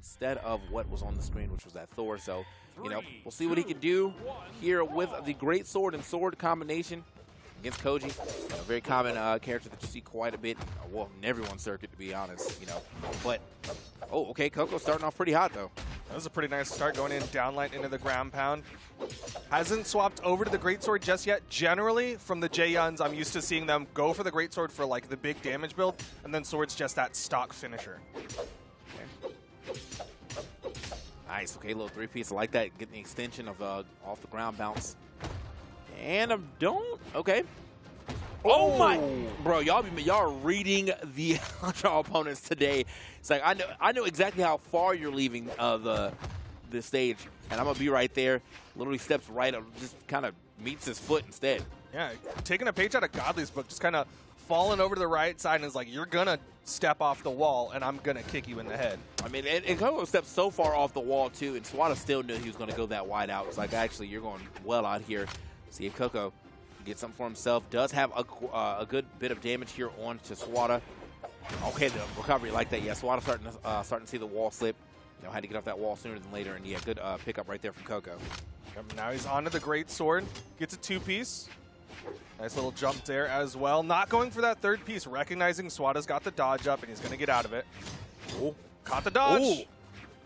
instead of what was on the screen, which was that Thor. So, you know, we'll see what he can do here with the great sword and sword combination against Koji. A very common character that you see quite a bit, well, in everyone's circuit, to be honest, you know. But, oh, okay, Koko starting off pretty hot, though. That was a pretty nice start going in downlight into the ground pound. Hasn't swapped over to the greatsword just yet. Generally, from the J-Yuns, I'm used to seeing them go for the greatsword for like the big damage build, and then sword's just that stock finisher. Okay. Nice, okay, little three-piece. I like that, getting the extension of off the ground bounce. And I don't, okay. Oh my, bro! Y'all are reading the y'all opponents today. It's like I know exactly how far you're leaving the stage, and I'm gonna be right there. Literally steps right up, just kind of meets his foot instead. Yeah, taking a page out of Godly's book, just kind of falling over to the right side, and is like, you're gonna step off the wall, and I'm gonna kick you in the head. I mean, and Koko stepped so far off the wall too, and Swata still knew he was gonna go that wide out. It's like, actually, you're going well out here. See if Koko get something for himself. Does have a good bit of damage here on to Swata. Okay, the recovery like that. Yeah, Swata starting to see the wall slip. You know, had to get off that wall sooner than later, and yeah, good pickup right there from Koko. Yep, now he's onto the great sword. Gets a two-piece. Nice little jump there as well. Not going for that third piece, recognizing Swata's got the dodge up, and he's going to get out of it. Oh, caught the dodge. Ooh.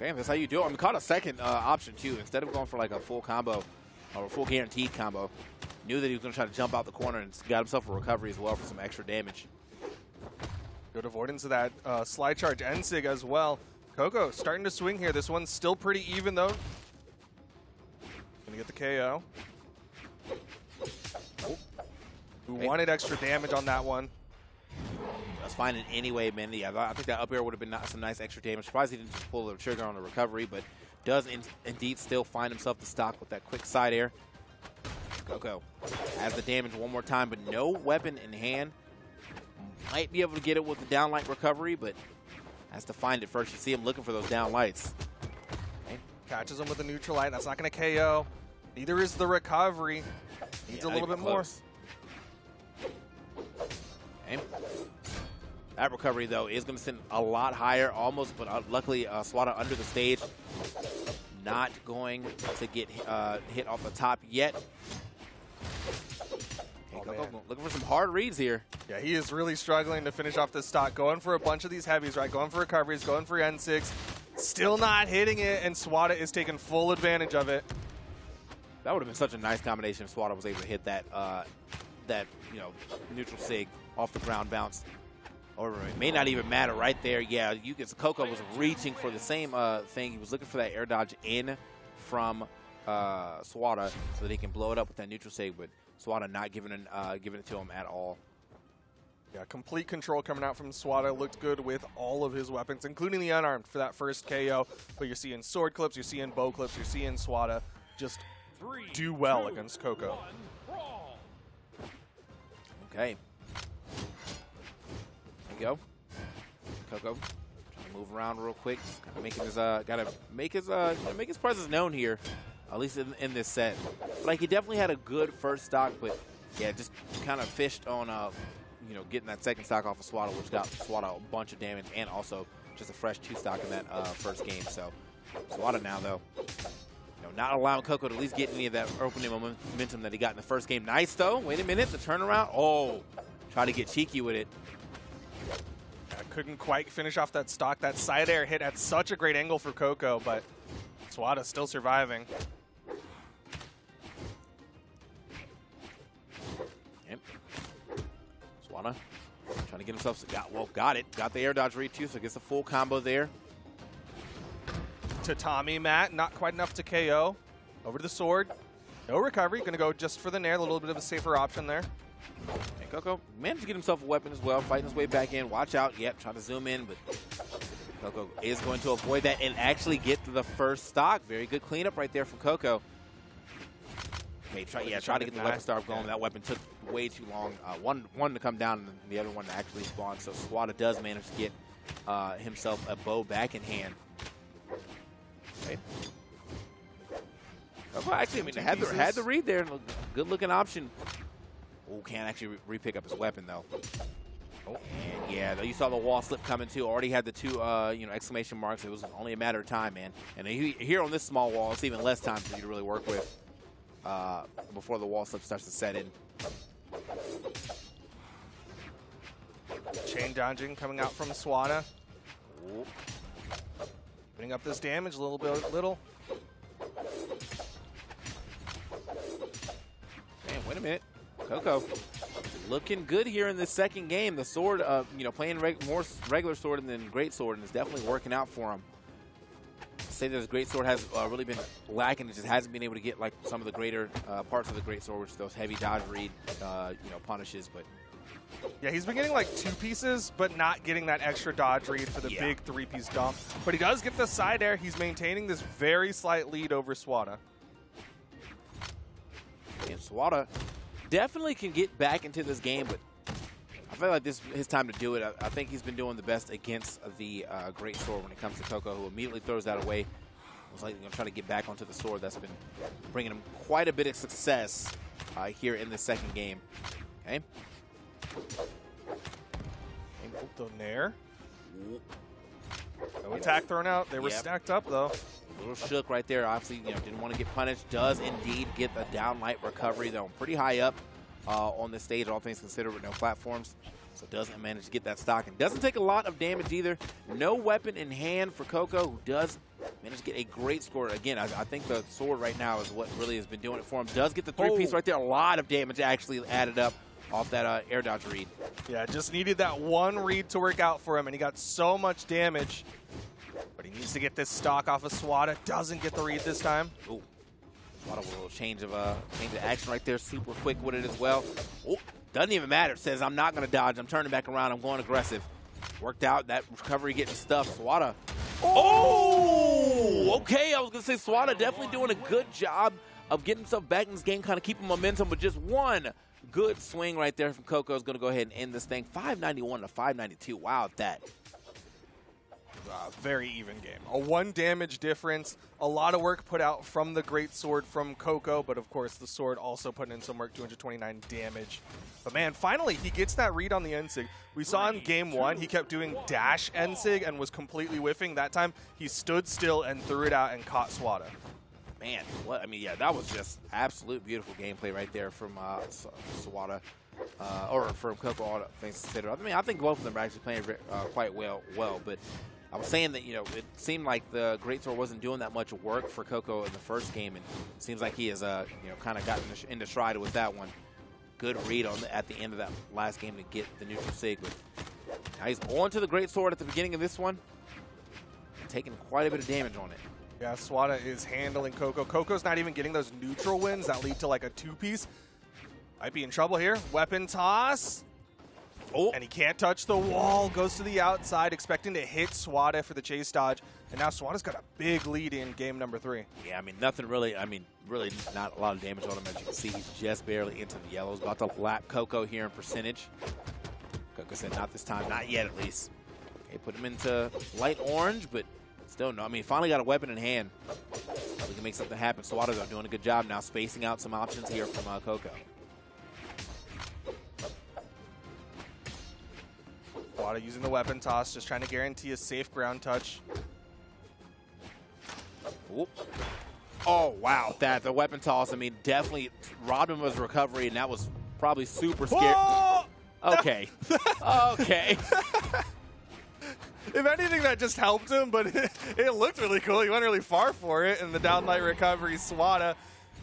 Damn, that's how you do it. I mean, caught a second option, too. Instead of going for like a full combo, or a full guaranteed combo, knew that he was going to try to jump out the corner and got himself a recovery as well for some extra damage. Good avoidance of that slide charge N-Sig as well. Koko starting to swing here. This one's still pretty even, though. Going to get the KO. Oh. Who wanted extra damage on that one. That's fine in any way, man. Yeah, I think that up air would have been some nice extra damage. Surprised he didn't just pull the trigger on the recovery, but does indeed still find himself the stock with that quick side air. Koko has the damage one more time, but no weapon in hand. Might be able to get it with the downlight recovery, but has to find it first. You see him looking for those downlights. Okay. Catches him with a neutral light. That's not going to KO. Neither is the recovery. Needs a little bit more. Okay. That recovery, though, is going to send a lot higher, almost, but luckily Swata under the stage. Not going to get hit off the top yet. Koko looking for some hard reads here. Yeah, he is really struggling to finish off this stock. Going for a bunch of these heavies, right? Going for recoveries, going for N6. Still not hitting it, and Swata is taking full advantage of it. That would have been such a nice combination if Swata was able to hit that, you know, neutral sig off the ground bounce. Or it may not even matter right there. Yeah, Koko was reaching for the same thing. He was looking for that air dodge in from Swata so that he can blow it up with that neutral sig, but Swata not giving it to him at all. Yeah, complete control coming out from Swata. Looked good with all of his weapons, including the unarmed for that first KO. But you're seeing sword clips, you're seeing bow clips, you're seeing Swata just do well against Koko. Okay. There you go. Koko trying to move around real quick. Gotta make his presence known here, at least in this set. Like, he definitely had a good first stock, but yeah, just kind of fished on you know, getting that second stock off of Swata, which got Swata a bunch of damage, and also just a fresh 2 stock in that first game. So Swata now, though, you know, not allowing Koko to at least get any of that opening momentum that he got in the first game. Nice, though. Wait a minute, the turnaround. Oh, try to get cheeky with it. Couldn't quite finish off that stock. That side air hit at such a great angle for Koko, but Swata still surviving. Yep. Swata trying to get himself, got it. Got the air dodge read too, so gets a full combo there. Tatami Matt, not quite enough to KO. Over to the sword. No recovery. Going to go just for the nair. A little bit of a safer option there. And Koko managed to get himself a weapon as well, fighting his way back in. Watch out. Yep, trying to zoom in, but Koko is going to avoid that and actually get to the first stock. Very good cleanup right there from Koko. Okay, try to get the weapon start going. That weapon took way too long. One to come down and the other one to actually spawn. So Swata does manage to get himself a bow back in hand. Okay. Koko actually, I mean, had the read there. Good looking option. Oh, can't actually re-pick up his weapon, though. And yeah, you saw the wall slip coming too. Already had the two, exclamation marks. It was only a matter of time, man. And here on this small wall, it's even less time for you to really work with before the wall slip starts to set in. Chain dodging coming out from Swata. Putting up this damage a little bit, little. Man, wait a minute. Koko looking good here in this second game. The sword, playing more regular sword than great sword, and it's definitely working out for him. Say that his great sword has really been lacking. It just hasn't been able to get like some of the greater parts of the great sword, which those heavy dodge read, punishes. But yeah, he's been getting like 2 pieces, but not getting that extra dodge read for the big 3-piece dump. But he does get the side air. He's maintaining this very slight lead over Swata. And Swata definitely can get back into this game, but I feel like this is his time to do it. I think he's been doing the best against the great sword when it comes to Koko, who immediately throws that away. Looks like he's going to try to get back onto the sword. That's been bringing him quite a bit of success here in the second game. Okay. The Nair. No attack thrown out. They were stacked up, though. A little shook right there. Obviously, didn't want to get punished. Does indeed get the down light recovery, though. Pretty high up on this stage, all things considered, with no platforms. So doesn't manage to get that stock. And doesn't take a lot of damage either. No weapon in hand for Koko, who does manage to get a great score. Again, I think the sword right now is what really has been doing it for him. Does get the 3-piece right there. A lot of damage actually added up off that air dodge read. Yeah, just needed that one read to work out for him, and he got so much damage. But he needs to get this stock off of Swata. Doesn't get the read this time. Ooh. Swata with a little change of action right there. Super quick with it as well. Oh, doesn't even matter. Says, I'm not going to dodge. I'm turning back around. I'm going aggressive. Worked out. That recovery getting stuffed. Swata. Oh! Okay, I was going to say Swata definitely doing a good job of getting himself back in this game, kind of keeping momentum, but just one good swing right there from Koko is going to go ahead and end this thing. 591 to 592. Wow, at that. Very even game. A 1 damage difference. A lot of work put out from the great sword from Koko, but of course the sword also putting in some work, 229 damage. But man, finally he gets that read on the N-Sig. We saw in game 1, he kept doing dash N-Sig and was completely whiffing. That time he stood still and threw it out and caught Swata. Man, what? I mean, yeah, that was just absolute beautiful gameplay right there from Swata, or from Koko, all things considered. I mean, I think both of them are actually playing quite well, but I was saying that, it seemed like the greatsword wasn't doing that much work for Koko in the first game, and it seems like he has, kind of gotten into stride with that one. Good read at the end of that last game to get the neutral sig. But now he's on to the greatsword at the beginning of this one, taking quite a bit of damage on it. Yeah, Swata is handling Koko. Koko's not even getting those neutral wins that lead to like a 2-piece. Might be in trouble here. Weapon toss. Oh, and he can't touch the wall. Goes to the outside, expecting to hit Swata for the chase dodge. And now Swata's got a big lead in game number 3. Yeah, I mean, nothing really, really not a lot of damage on him. As you can see, he's just barely into the yellows. About to lap Koko here in percentage. Koko said not this time, not yet at least. Okay, put him into light orange, but still no. I mean, finally got a weapon in hand. We can make something happen. Swata doing a good job now, spacing out some options here from Koko. Swata using the weapon toss, just trying to guarantee a safe ground touch. Oop. Oh, wow. The weapon toss, I mean, definitely robbed him of his recovery, and that was probably super scary. Okay. Okay. If anything, that just helped him, but it looked really cool. He went really far for it, and the downlight recovery, Swata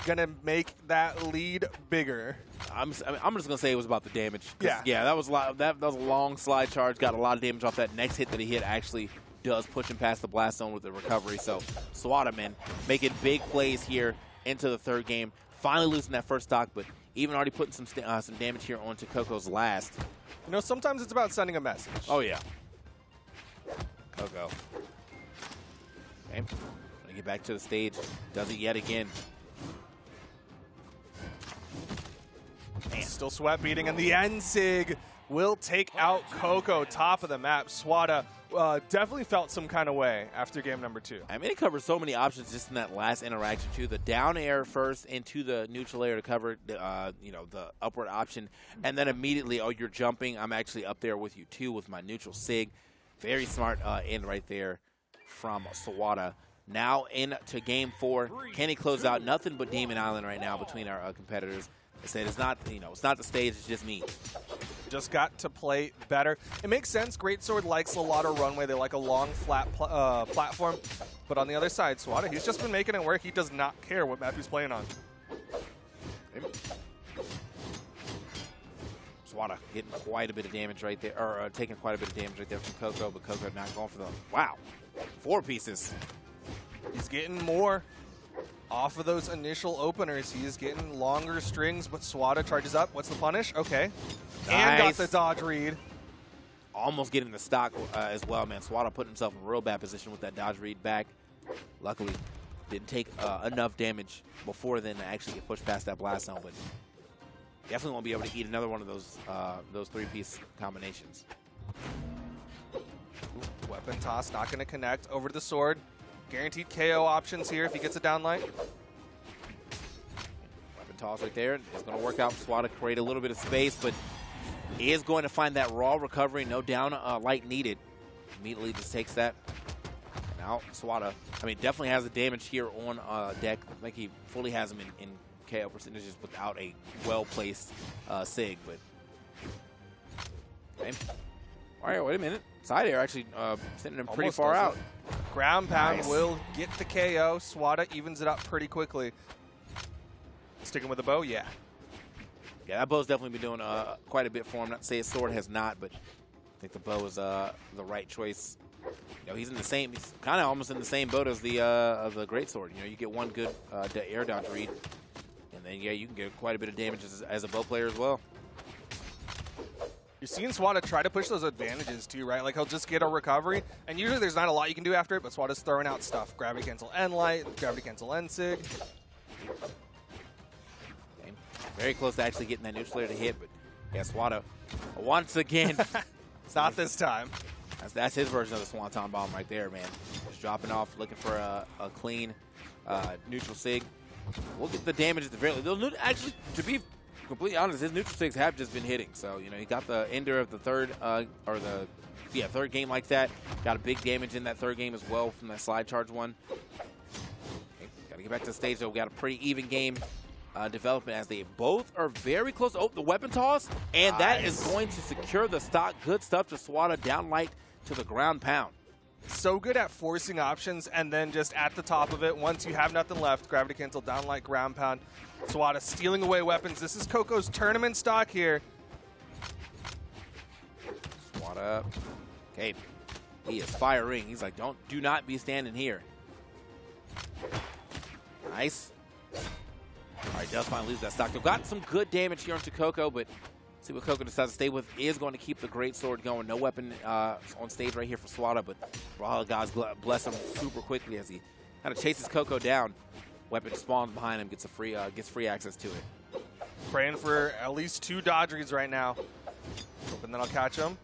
gonna make that lead bigger. I'm just gonna say it was about the damage. Yeah, that was a lot. That was a long slide charge. Got a lot of damage off that next hit that he hit. Actually, does push him past the blast zone with the recovery. So Swata, man, making big plays here into the third game. Finally losing that first stock, but even already putting some damage here onto Koko's last. Sometimes it's about sending a message. Oh yeah. Koko. Okay. Gonna get back to the stage. Does it yet again. Man. Still sweat beating, and the N-Sig will take out Koko, top of the map. Swata definitely felt some kind of way after game number 2. I mean, it covers so many options just in that last interaction too. The down air first into the neutral air to cover, you know, the upward option, and then immediately, oh, you're jumping. I'm actually up there with you too with my neutral sig. Very smart end right there from Swata. Now into game 4. Can he close out? Nothing but Demon Island right now between our competitors. I said it's not, you know, it's not the stage. It's just me. Just got to play better. It makes sense. Greatsword likes a lot of runway. They like a long, flat platform. But on the other side, Swata, he's just been making it work. He does not care what map he's playing on. Swata getting quite a bit of damage right there, or taking quite a bit of damage right there from Koko, but Koko not going for the, wow, 4 pieces. He's getting more off of those initial openers. He is getting longer strings, but Swata charges up. What's the punish? Okay. Nice. And got the dodge read. Almost getting the stock as well, man. Swata put himself in a real bad position with that dodge read back. Luckily, didn't take enough damage before then to actually get pushed past that blast zone, but definitely won't be able to eat another one of those 3-piece combinations. Ooh, weapon toss, not going to connect. Over to the sword. Guaranteed KO options here if he gets a downlight. Weapon toss right there. It's going to work out for Swata, create a little bit of space, but he is going to find that raw recovery. No down light needed. Immediately just takes that. Now Swata, I mean, definitely has the damage here on deck. I think he fully has him in KO percentages without a well-placed sig, but okay. All right, wait a minute. Side air actually sending him pretty far out. Ground pound Nice. will get the KO. Swata evens it up pretty quickly. Sticking with the bow, yeah. Yeah, that bow's definitely been doing quite a bit for him. Not to say his sword has not, but I think the bow is the right choice. You know, he's kind of almost in the same boat as the greatsword. You know, you get one good air dodge read, and then yeah, you can get quite a bit of damage as a bow player as well. You're seeing Swata try to push those advantages too, right? Like he'll just get a recovery, and usually there's not a lot you can do after it, but Swata's throwing out stuff. Gravity cancel N light, gravity cancel N sig. Okay. Very close to actually getting that neutral air to hit, but yeah, Swata once again. It's not this time. That's his version of the Swanton Bomb right there, man. Just dropping off, looking for a clean neutral sig. We'll get the damage at the very least. Actually, to be completely honest, his neutral sigs have just been hitting. So, you know, he got the ender of the third third game like that. Got a big damage in that third game as well from that slide charge one. Okay, got to get back to the stage, though. We got a pretty even game development as they both are very close. Oh, the weapon toss. And nice. That is going to secure the stock. Good stuff to Swata. Down light to the ground pound. So good at forcing options and then just at the top of it, once you have nothing left, gravity cancel, down light, ground pound. Swata stealing away weapons. This is Koko's tournament stock here. Swata. Okay. He is firing. He's like, do not be standing here. Nice. All right, does finally lose that stock. They've got some good damage here onto Koko, but see what Koko decides to stay with is going to keep the greatsword going. No weapon on stage right here for Swata, but Brawlhalla, God bless him super quickly as he kind of chases Koko down. Weapon spawns behind him, gets free access to it. Praying for at least 2 dodge reads right now. Hoping that I'll catch him.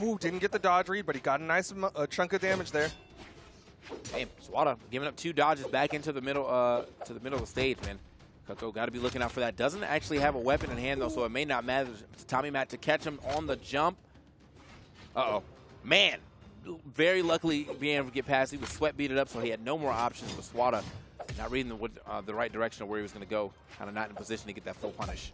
Ooh, didn't get the dodge read, but he got a nice chunk of damage there. Hey, Swata giving up 2 dodges back into the middle of the stage, man. Koko got to be looking out for that. Doesn't actually have a weapon in hand, though, so it may not matter to Tommy Matt to catch him on the jump. Uh-oh. Man, very luckily being able to get past. He was sweat beated up, so he had no more options. But Swata not reading the right direction of where he was going to go. Kind of not in position to get that full punish.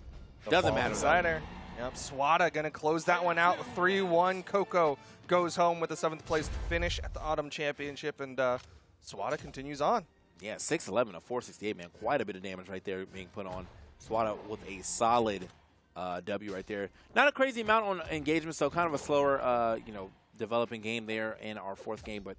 Doesn't matter. Cider. Yep, Swata going to close that one out. 3-1. Koko goes home with a 7th place finish at the Autumn Championship, and Swata continues on. Yeah, 6'11", a 468, man. Quite a bit of damage right there being put on. Swata with a solid W right there. Not a crazy amount on engagement, so kind of a slower, developing game there in our 4th game. But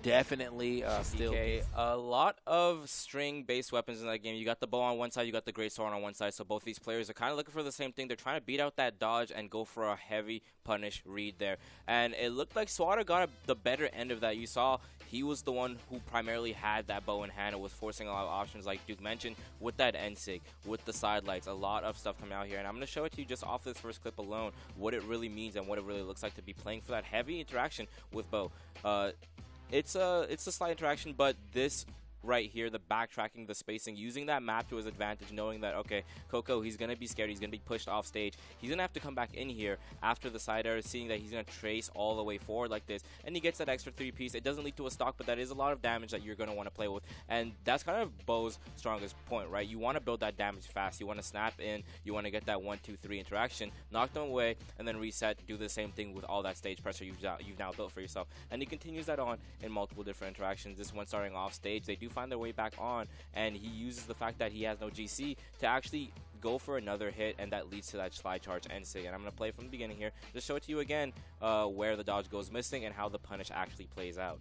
definitely still. Okay, a lot of string-based weapons in that game. You got the bow on one side, you got the great sword on one side. So both these players are kind of looking for the same thing. They're trying to beat out that dodge and go for a heavy punish read there. And it looked like Swata got the better end of that. You saw he was the one who primarily had that bow in hand and was forcing a lot of options, like Duke mentioned, with that end-sig, with the side lights. A lot of stuff coming out here. And I'm going to show it to you just off this first clip alone, what it really means and what it really looks like to be playing for that heavy interaction with bow. It's a slight interaction, but this right here, the backtracking, the spacing, using that map to his advantage, knowing that, okay, Koko, he's going to be scared, he's going to be pushed off stage. He's going to have to come back in here after the side air, seeing that he's going to trace all the way forward like this, and he gets that extra 3-piece. It doesn't lead to a stock, but that is a lot of damage that you're going to want to play with, and that's kind of Bow's strongest point, right? You want to build that damage fast. You want to snap in. You want to get that 1, 2, 3 interaction, knock them away, and then reset, do the same thing with all that stage pressure you've now built for yourself. And he continues that on in multiple different interactions. This one starting off stage, they do find their way back on, and he uses the fact that he has no GC to actually go for another hit, and that leads to that slide charge end-sig. And I'm going to play from the beginning here, just show it to you again where the dodge goes missing and how the punish actually plays out.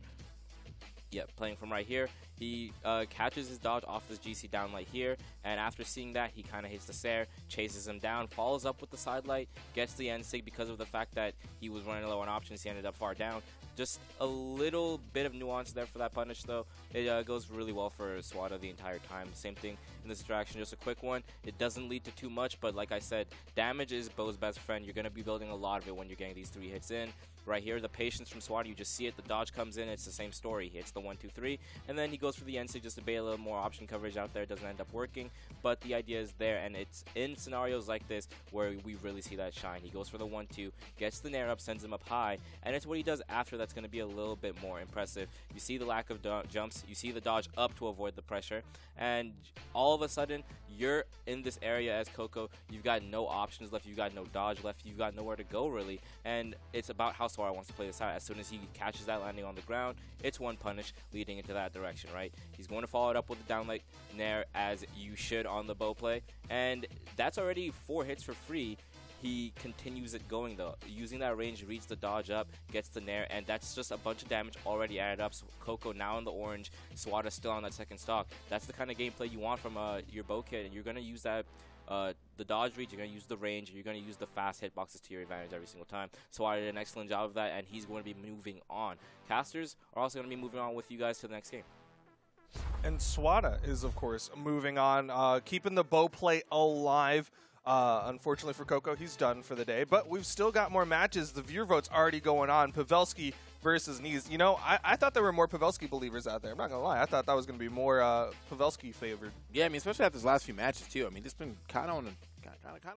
Yep, playing from right here, he catches his dodge off this GC downlight here, and after seeing that, he kind of hits the Sair, chases him down, follows up with the side light, gets the end-sig. Because of the fact that he was running low on options, he ended up far down. Just a little bit of nuance there for that punish, though. It goes really well for Swata the entire time. Same thing in this interaction, just a quick one. It doesn't lead to too much, but like I said, damage is Bow's best friend. You're going to be building a lot of it when you're getting these 3 hits in. Right here, the patience from Swata, you just see it. The dodge comes in, it's the same story. He hits the 1, 2, 3, and then he goes for the end-sig just to bait a little more option coverage out there. It doesn't end up working, but the idea is there, and it's in scenarios like this where we really see that shine. He goes for the 1, 2, gets the nair up, sends him up high, and it's what he does after that's going to be a little bit more impressive. You see the lack of jumps, you see the dodge up to avoid the pressure, and all of a sudden, you're in this area as Koko. You've got no options left, you've got no dodge left, you've got nowhere to go really, and it's about how Swata wants to play this out. As soon as he catches that landing on the ground, it's one punish leading into that direction, right? He's going to follow it up with the downlight nair, as you should on the bow play, and that's already 4 hits for free. He continues it going though, using that range, reads the dodge up, gets the nair, and that's just a bunch of damage already added up. So Koko now in the orange, Swata still on that second stock. That's the kind of gameplay you want from your bow kit, and you're going to use that the dodge reach, you're going to use the range, you're going to use the fast hitboxes to your advantage every single time. Swata did an excellent job of that, and he's going to be moving on. Casters are also going to be moving on with you guys to the next game. And Swata is, of course, moving on, keeping the bow play alive. Unfortunately for Koko, he's done for the day, but we've still got more matches. The viewer vote's already going on. Pavelski versus Knees. You know, I thought there were more Pavelski believers out there. I'm not going to lie. I thought that was going to be more Pavelski favored. Yeah, I mean, especially after his last few matches, too. I mean, this has been kind of